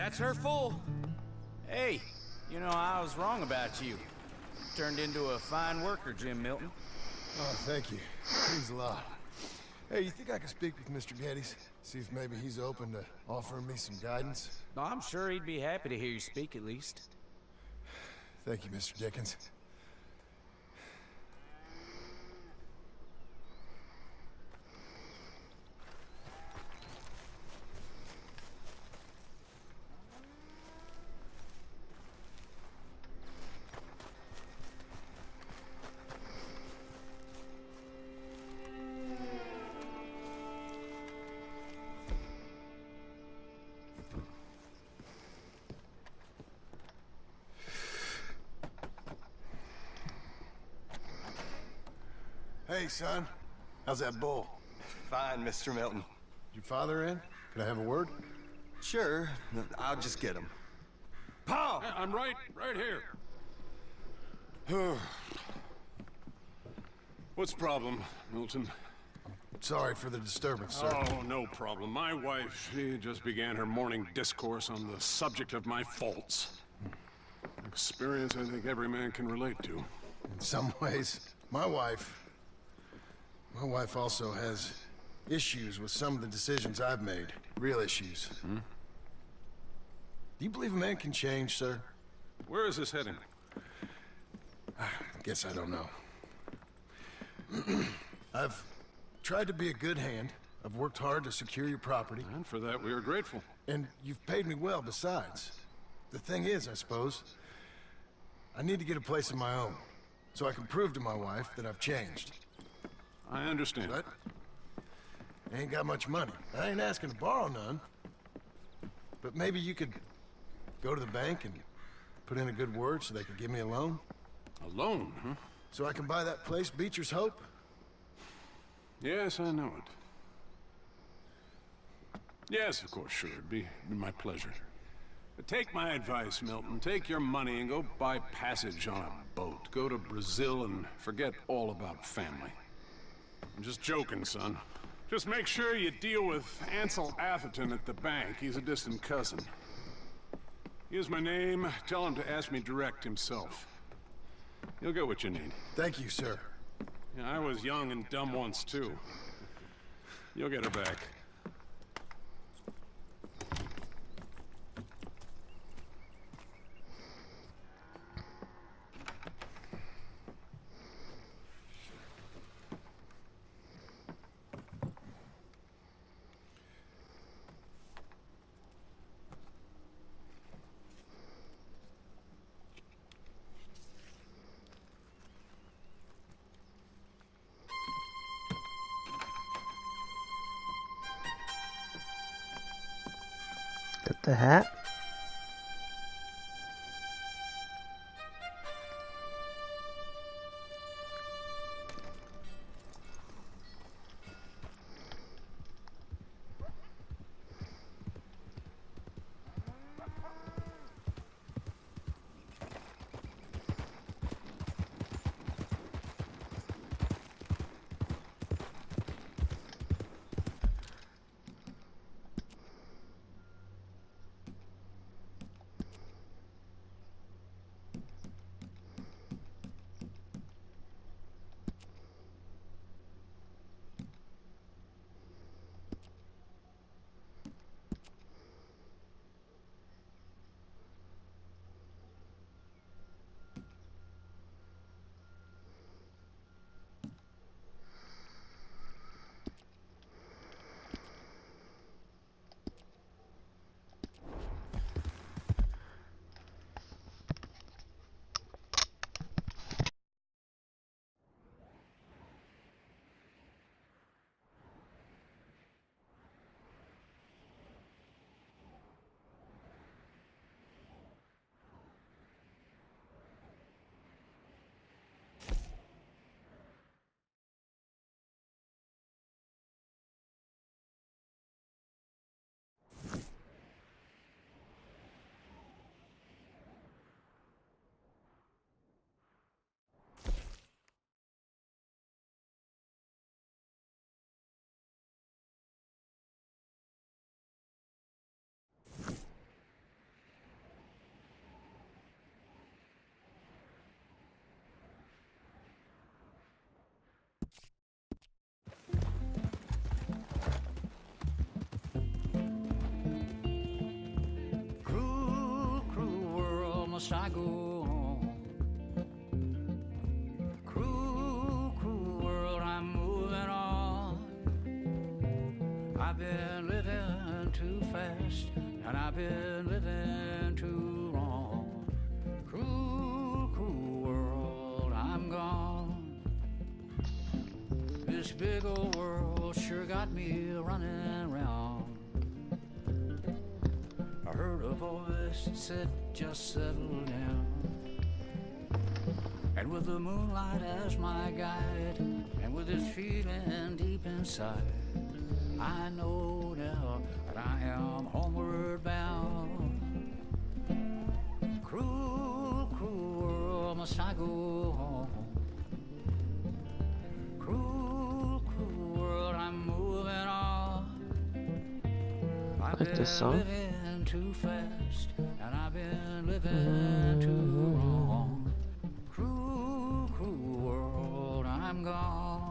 that's her full. Hey, you know, I was wrong about you. Turned into a fine worker, Jim Milton. Oh, thank you. Means a lot. Hey, you think I could speak with Mr. Geddes? See if maybe he's open to offering me some guidance? I'm sure he'd be happy to hear you speak at least. Thank you, Mr. Dickens. Hey, son. How's that bull? Fine, Mr. Milton. Your father in? Could I have a word? Sure, I'll just get him. Pa! I'm right here. What's the problem, Milton? Sorry for the disturbance, sir. Oh, no problem. My wife, she just began her morning discourse on the subject of my faults. Experience I think every man can relate to. In some ways, my wife also has issues with some of the decisions I've made. Real issues. Hmm? Do you believe a man can change, sir? Where is this heading? Guess I don't know. I've tried to be a good hand. I've worked hard to secure your property. And for that, we are grateful. And you've paid me well besides. The thing is, I suppose, I need to get a place of my own, so I can prove to my wife that I've changed. I understand. But I ain't got much money. I ain't asking to borrow none. But maybe you could go to the bank and put in a good word so they could give me a loan? A loan, huh? So I can buy that place, Beecher's Hope? Yes, I know it. Yes, of course, sure. It'd be my pleasure. But take my advice, Milton. Take your money and go buy passage on a boat. Go to Brazil and forget all about family. I'm just joking, son. Just make sure you deal with Ansel Atherton at the bank. He's a distant cousin. Here's my name. Tell him to ask me direct himself. You'll get what you need. Thank you, sir. Yeah, I was young and dumb once, too. You'll get her back. Got the hat. must I go on? Cruel, cruel world, I'm moving on. I've been living too fast, and I've been living too wrong. Cruel, cruel world, I'm gone. This big old world sure got me running round. I heard a voice that said, just settle down. And with the moonlight as my guide, and with this feeling deep inside, I know now that I am homeward bound. Cruel, cruel world, must I go home? Cruel, cruel world, I'm moving on. I've Like this song? been living too fast, and I've been living too wrong. Cruel, cruel world, I'm gone.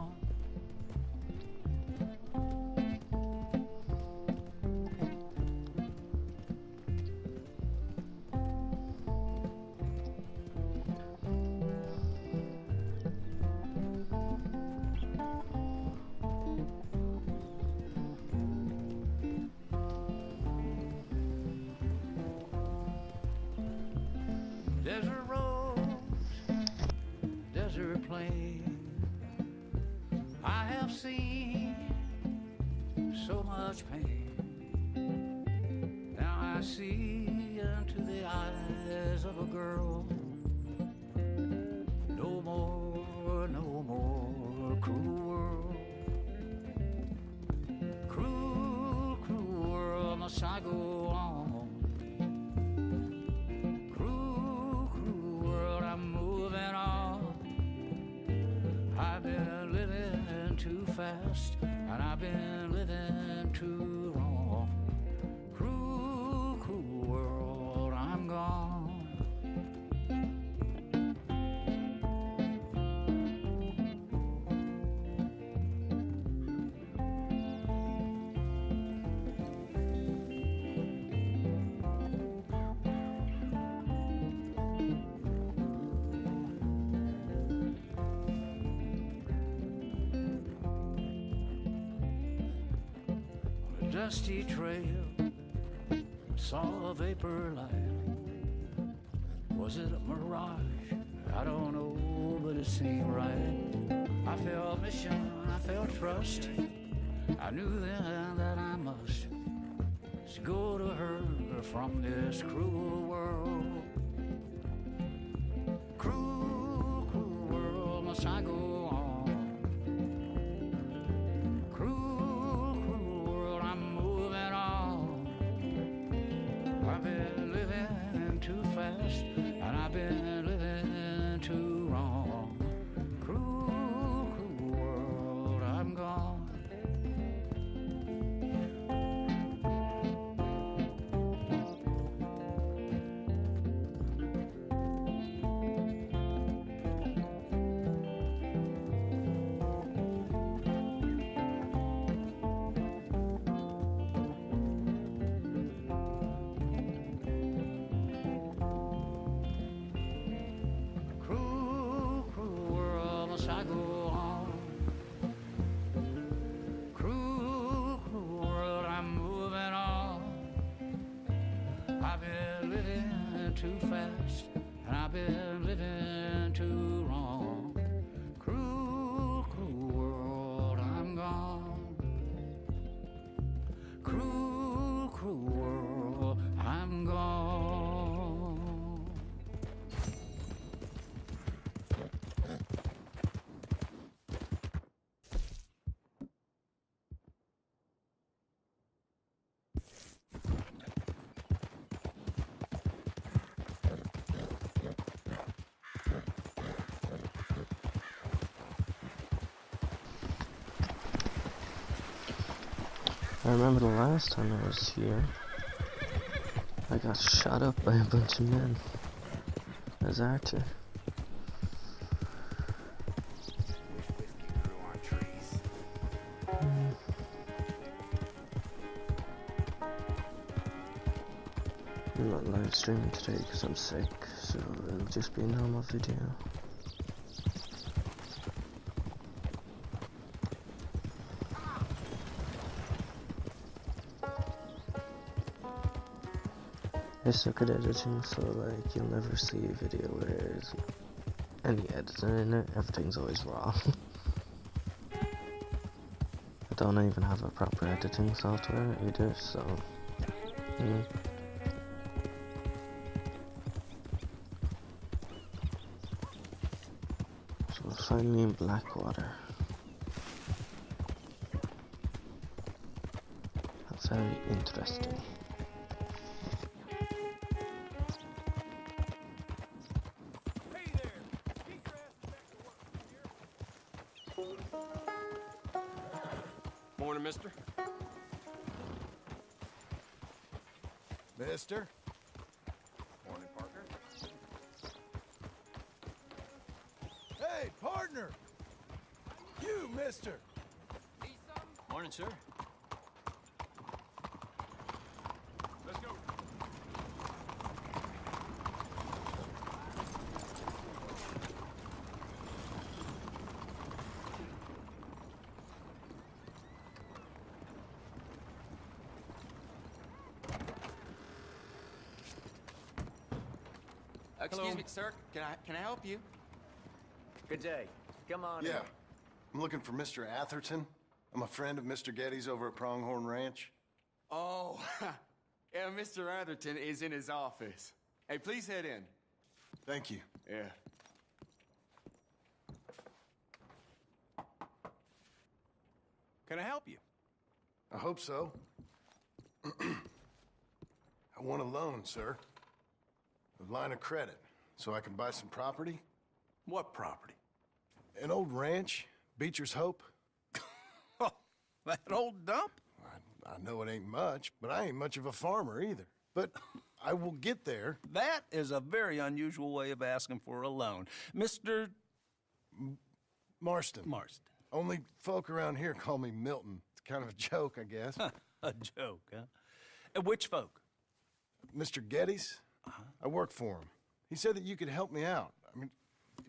Desert roads, desert plain, I have seen so much pain. Now I see into the eyes of a girl. No more, no more cruel world. Cruel, cruel world, must I go on? I've been living too fast, and I've been living too wrong. Cruel, cruel world, I'm gone. Dusty trail, saw a vapor light. Was it a mirage? I don't know, but it seemed right. I felt mission, I felt trust. I knew then that I must go to her from this cruel world. Cruel, cruel world, must I go on? I've been living too fast, and I've been living too wrong. Cruel, cruel world, I'm gone. I go on. Cruel, cruel world, I'm moving on. I've been living too fast, and I've been living too wrong. Cruel, cruel world, I'm gone. Cruel, cruel world, I'm gone. I remember the last time I was here, I got shot up by a bunch of men as Arthur. I'm not live streaming today because I'm sick, so it'll just be a normal video. I suck at editing, so like you'll never see a video where there's any editing in it. Everything's always raw. I don't even have a proper editing software either, so So find me in Blackwater. That's very interesting. Morning, mister. Mister? Morning, partner. Hey, partner! You, mister! Morning, sir. Let's go. Excuse me, sir. Can I help you? Good day. Come on Yeah. I'm looking for Mr. Atherton. I'm a friend of Mr. Getty's over at Pronghorn Ranch. Oh, yeah, Mr. Atherton is in his office. Hey, please head in. Thank you. Yeah. Can I help you? I hope so. I want a loan, sir. A line of credit, so I can buy some property. What property? An old ranch, Beecher's Hope. That old dump? I know it ain't much, but I ain't much of a farmer either. But I will get there. That is a very unusual way of asking for a loan. Mr. Marston. Marston. Only folk around here call me Milton. It's kind of a joke, I guess. A joke, huh? And which folk? Mr. Getty's? I work for him. He said that you could help me out. I mean,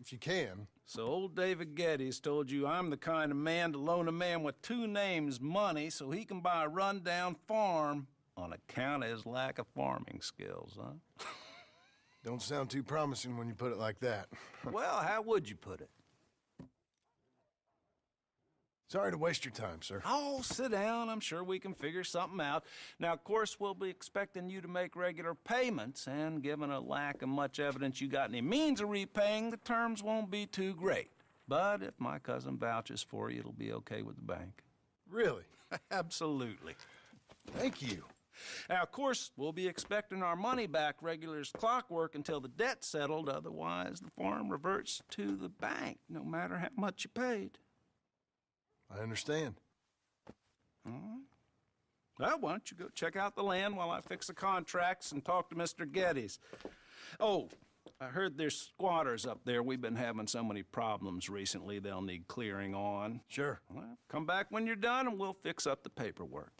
if you can. So old David Geddes told you I'm the kind of man to loan a man with two names money so he can buy a rundown farm on account of his lack of farming skills, huh? Don't sound too promising when you put it like that. Well, how would you put it? Sorry to waste your time, sir. Oh, sit down. I'm sure we can figure something out. Now, of course, we'll be expecting you to make regular payments, and given a lack of much evidence you got any means of repaying, the terms won't be too great. But if my cousin vouches for you, it'll be okay with the bank. Really? Absolutely. Thank you. Now, of course, we'll be expecting our money back regular as clockwork until the debt's settled. Otherwise, the farm reverts to the bank, no matter how much you paid. I understand. All right. Well, why don't you go check out the land while I fix the contracts and talk to Mr. Geddes. Oh, I heard there's squatters up there. We've been having so many problems recently, they'll need clearing on. Sure. Well, come back when you're done and we'll fix up the paperwork.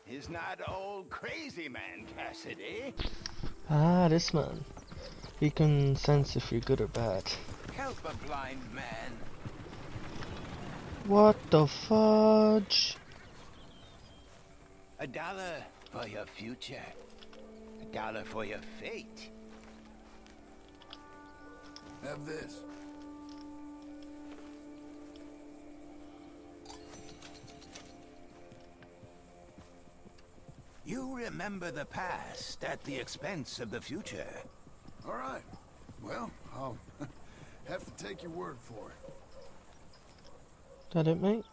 Is not old crazy man Cassidy. Ah, this man. He can sense if you're good or bad. Help a blind man. What the fudge? $1 for your future. $1 for your fate. Have this. You remember the past at the expense of the future. All right. Well, I'll have to take your word for it. That it, mate?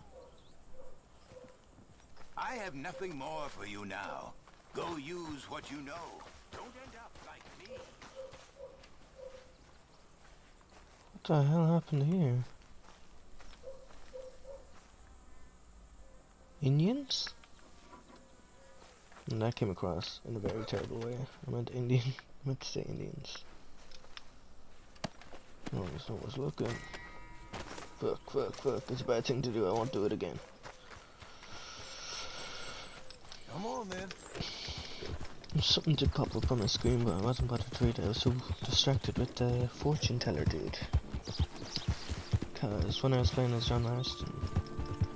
I have nothing more for you now. Go use what you know. Don't end up like me. What the hell happened here? Indians? And that came across in a very terrible way. I meant Indian. I meant to say Indians. No, that's not what's looking. Fuck. It's a bad thing to do. I won't do it again. Come on, then. Something did pop up on my screen, but I wasn't bothered to read it. I was so distracted with the fortune teller dude. Because when I was playing as John Marston...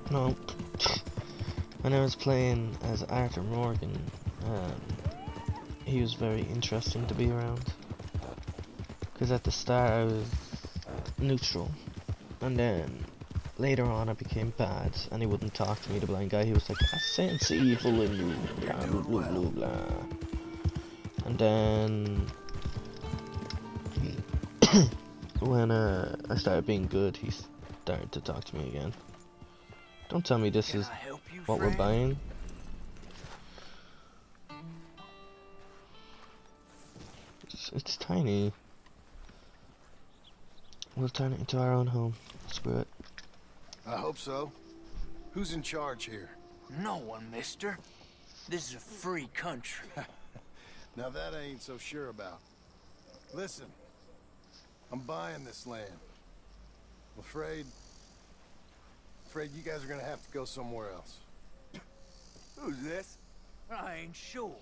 No. When I was playing as Arthur Morgan, he was very interesting to be around. Because at the start I was neutral, and then later on I became bad, and he wouldn't talk to me, the blind guy. He was like, I sense evil in you, blah blah blah blah blah. And then when I started being good, he started to talk to me again. Don't tell me this is what we're buying. It's tiny. We'll turn it into our own home. Screw it. I hope so. Who's in charge here? No one, mister. This is a free country. Now that I ain't so sure about. Listen, I'm buying this land. I'm afraid you guys are gonna have to go somewhere else. Who's this? I ain't sure.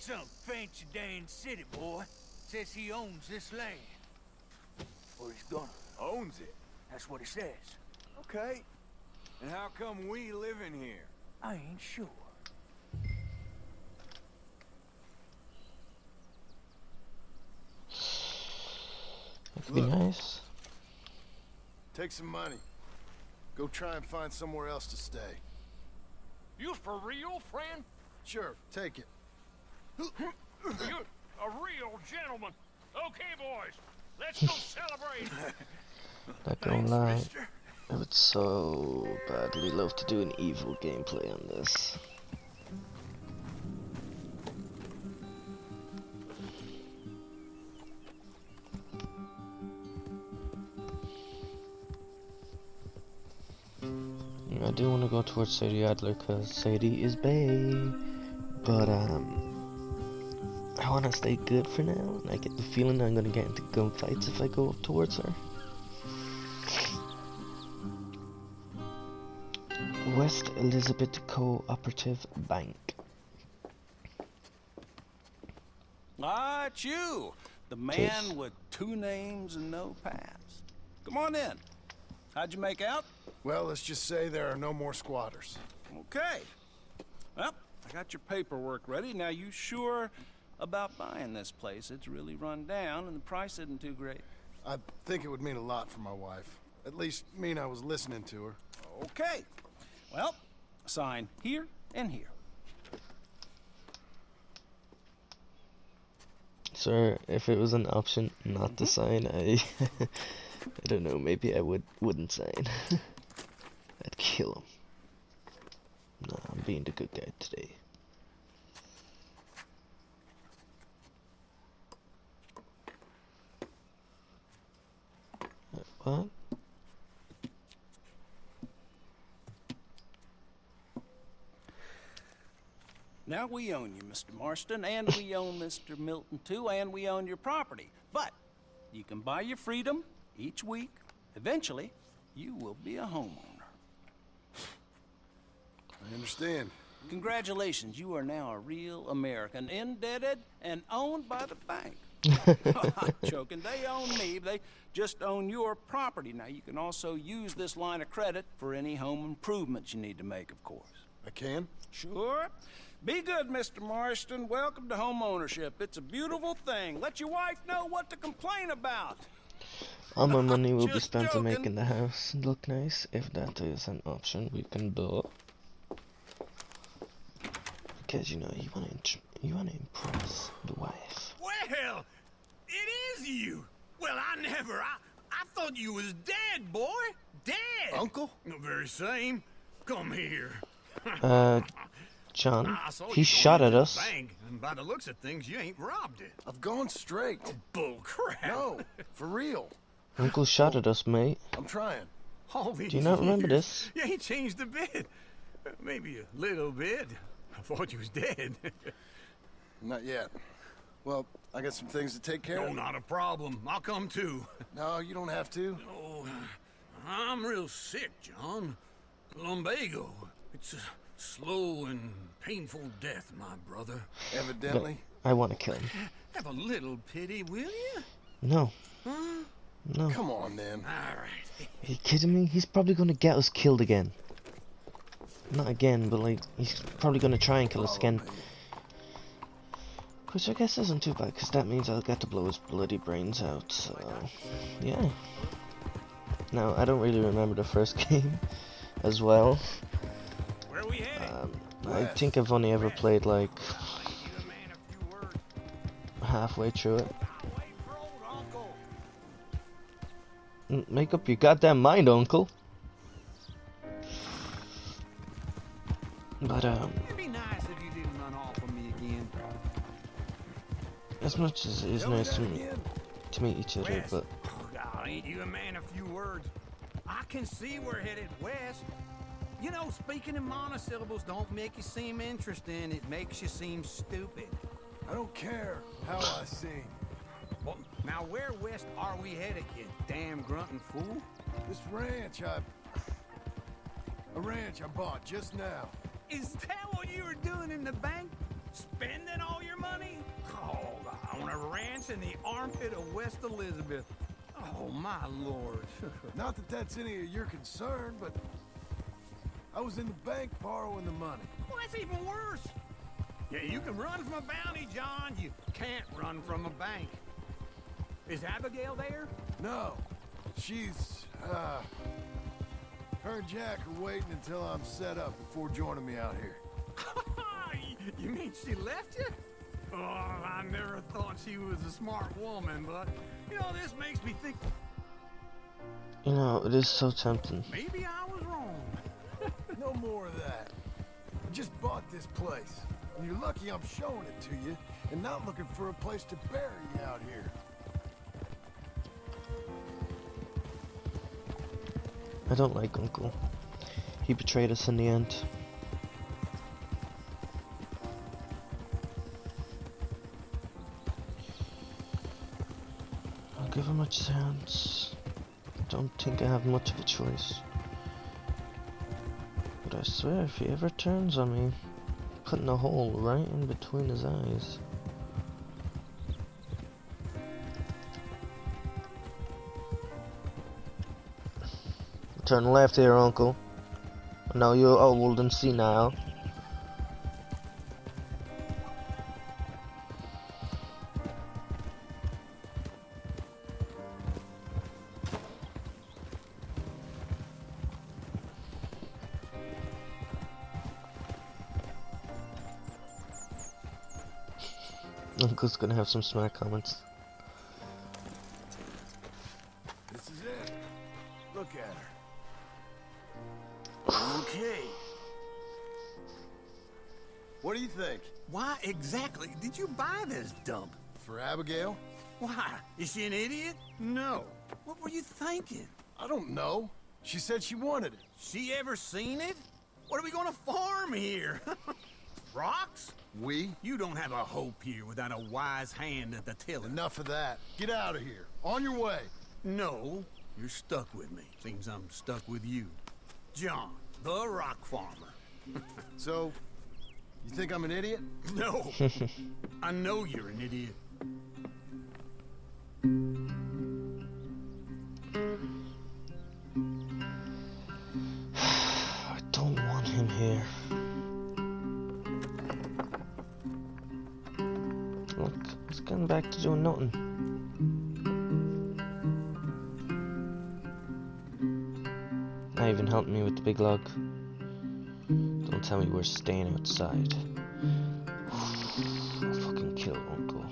Some fancy Dan city boy says he owns this land. Or he's gonna. Owns it. That's what he says. Okay. And how come we live in here? I ain't sure. That could be Look. nice. Take some money. Go try and find somewhere else to stay. You for real, friend? Sure, take it. You a real gentleman. Okay, boys, let's go celebrate. Not gonna lie, I would so badly love to do an evil gameplay on this. I do want to go towards Sadie Adler because Sadie is bae, but I want to stay good for now, and I get the feeling I'm gonna get into gunfights if I go towards her. West Elizabeth Cooperative Bank. Ah, it's you, the man Chase. with 2 names and no past. Come on in. How'd you make out? Well, let's just say there are no more squatters. Okay. Well, I got your paperwork ready. Now, you sure about buying this place? It's really run down, and the price isn't too great. I think it would mean a lot for my wife. At least mean I was listening to her. Okay. Well, sign here and here. Sir, if it was an option not to sign, I don't know, maybe I wouldn't sign. I'd kill him. Nah, I'm being the good guy today. What? Now we own you, Mr. Marston, and we own Mr. Milton too, and we own your property. But you can buy your freedom each week. Eventually, you will be a homeowner. I understand. Congratulations, you are now a real American, indebted and owned by the bank. I'm joking. They own me. They just own your property. Now, you can also use this line of credit for any home improvements you need to make, of course. I can? Sure. Be good, Mr. Marston. Welcome to home ownership. It's a beautiful thing. Let your wife know what to complain about. All my money will be Just spent on joking. making the house look nice. If that is an option, we can do. Because you know you want to impress the wife. Well, it is you. Well, I thought you was dead, boy. Dead. Uncle? The very same. Come here. John, I saw he you shot going at to us. the bank, and by the looks of things, you ain't robbed it. I've gone straight. Bull crap. No, for real. Uncle shot at us, mate. I'm trying. All these Do you not remember years, this? You ain't changed a bit. Maybe a little bit. I thought you was dead. Not yet. Well, I got some things to take care No, of. not a problem. I'll come too. No, you don't have to. Oh, I'm real sick, John. Lumbago. It's a slow and painful death, my brother. Evidently. I want to kill him. Have a little pity, will you? No. Huh? No. Come on, then. All right. Are you kidding me? He's probably going to get us killed again. Not again, but like, he's probably going to try and kill us again. Which I guess isn't too bad, because that means I'll get to blow his bloody brains out, so... yeah. Now, I don't really remember the first game as well. Where we headed? I think I've only ever played like halfway through it. Make up your goddamn mind, Uncle. But It'd be nice if you didn't run off on me again. as much as it is nice to meet each other, West. but Oh, God, ain't you a man of few words? I can see we're headed west. You know, speaking in monosyllables don't make you seem interesting. It makes you seem stupid. I don't care how I sing. Well, now where west are we headed, you damn grunting fool? This ranch a ranch I bought just now. Is that what you were doing in the bank? Spending all your money? Oh, on a ranch in the armpit of West Elizabeth. Oh, my lord. Not that that's any of your concern, but I was in the bank borrowing the money. Well, that's even worse. Yeah, you can run from a bounty, John. You can't run from a bank. Is Abigail there? No, she's, her and Jack are waiting until I'm set up before joining me out here. You mean she left you? Oh, I never thought she was a smart woman, but, you know, this makes me think you know, it is so tempting. maybe I was wrong. No more of that. I just bought this place, and you're lucky I'm showing it to you and not looking for a place to bury you out here. I don't like Uncle. He betrayed us in the end. I'll give him a chance. I don't think I have much of a choice. But I swear, if he ever turns on me, putting a hole right in between his eyes. Turn left here, Uncle. I know you're old and senile. Uncle's gonna have some smart comments. This is it. Look at her. Okay. What do you think? Why exactly did you buy this dump? For Abigail? Why? Is she an idiot? No. What were you thinking? I don't know. She said she wanted it. She ever seen it? What are we gonna farm here? Rocks? We? You don't have a hope here without a wise hand at the tiller. Enough of that. Get out of here. On your way. No, you're stuck with me. Seems I'm stuck with you. John, the rock farmer. So, you think I'm an idiot? No. I know you're an idiot. I don't want him here. Look, he's getting back to doing nothing. Not even helping me with the big log. Don't tell me we're staying outside. I'll fucking kill Uncle.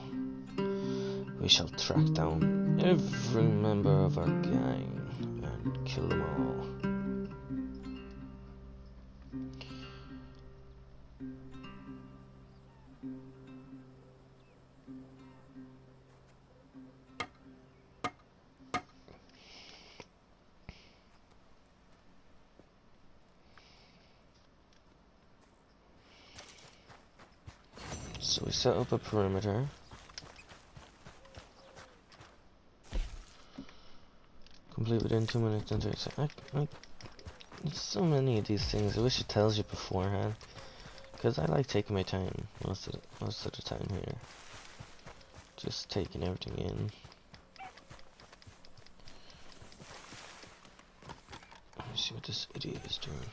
We shall track down every member of our gang and kill them all. So we set up a perimeter. Complete within 2 minutes and 30 seconds. There's so many of these things. I wish it tells you beforehand, because I like taking my time most of the time here. Just taking everything in. Let me see what this idiot is doing.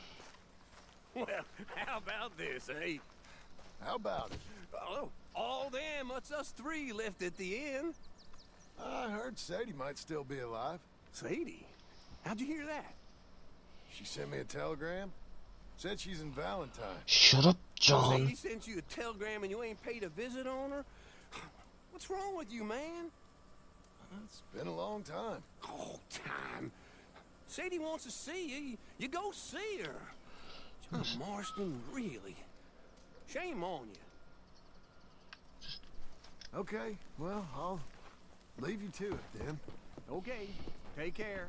Well, how about this, eh? How about it? Oh, all them, it's us three left at the inn. I heard Sadie might still be alive. Sadie? How'd you hear that? She sent me a telegram. Said she's in Valentine. Shut up, John. Sadie sent you a telegram and you ain't paid a visit on her? What's wrong with you, man? It's been a long time. Oh, time. Sadie wants to see you. You go see her. John Marston, really? Shame on you. Okay, well, I'll leave you to it then. Okay, take care.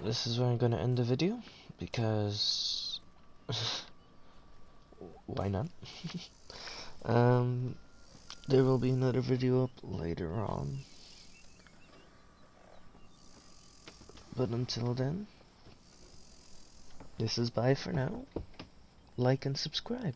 This is where I'm gonna end the video, because why not? There will be another video up later on, but until then, this is bye for now. Like and subscribe.